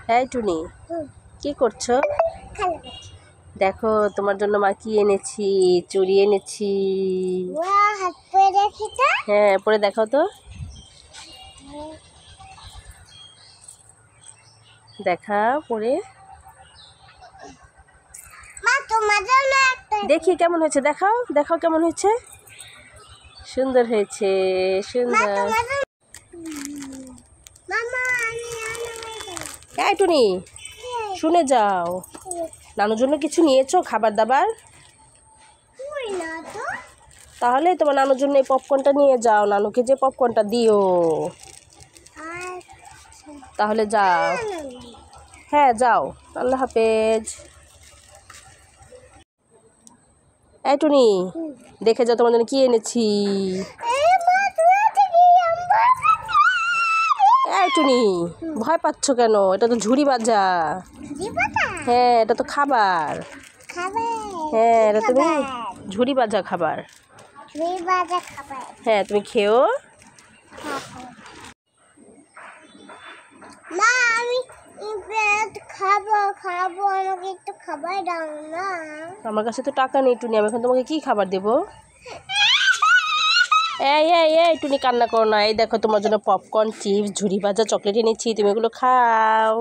হ্যাঁ টুনি, কি করছো? দেখো তোমার জন্য মা কি এনেছি, চুড়ি এনেছি। হ্যাঁ, পরে দেখাও তো। দেখা পরে দেখি কেমন হয়েছে, দেখাও দেখাও কেমন হয়েছে। সুন্দর হয়েছে, সুন্দর। এই টুনি, শুনে যাও, নানুর জন্য কিছু নিয়েছো খাবার দাবার? তাহলে তোমার নানুর জন্য এই পপকর্নটা নিয়ে যাও, নানুকে যে পপকর্নটা দিও। তাহলে যাও। হ্যাঁ যাও, আল্লাহ হাফেজ। এই টুনি, দেখে যাও তোমার জন্য কি এনেছি। এই টুনি, ভয় পাচ্ছ কেন? এটা তো ঝুড়ি ভাজা। হ্যাঁ, এটা তো খাবার। হ্যাঁ, এটা তুমি ঝুড়ি ভাজা খাবার। হ্যাঁ, তুমি খেও। আমার কাছে তো টাকা নেই টুনি, আমি এখন তোমাকে কি খাবার দেবো? এই এই এই টুনি, কান্না করো না। এই দেখো তোমার জন্য পপকর্ন, চিপস, ঝুড়ি ভাজা, চকলেট এনেছি, তুমি এগুলো খাও।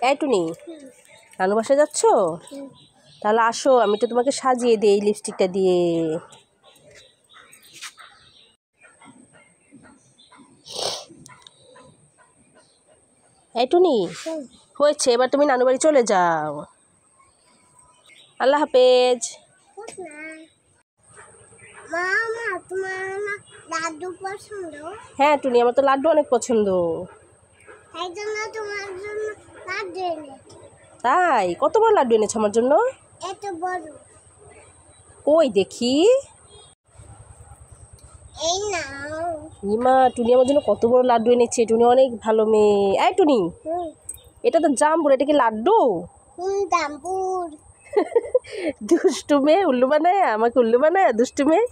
এই টুনি, নানু বাসায় যাচ্ছ? তাহলে আসো, আমি তো তোমাকে সাজিয়ে দিই লিপস্টিকটা দিয়ে। এই টুনি, হয়েছে, এবার তুমি নানু বাড়ি চলে যাও। আল্লাহ হাফেজ। হ্যাঁ টুনি, আমার তো লাড্ডু অনেক পছন্দ। তাই? কত বড় লাড্ডু এনেছো আমার জন্য? কই দেখি। ইমা, টুনি আমার জন্য কত বড় লাড্ডু এনেছে। টুনি অনেক ভালো মেয়ে। এই টুনি, এটা তো জাম্বুর, এটা কি লাড্ডু? দুষ্টু মেয়ে, উল্লু বানায় আমাকে, উল্লু বানায় দুষ্টু মেয়ে।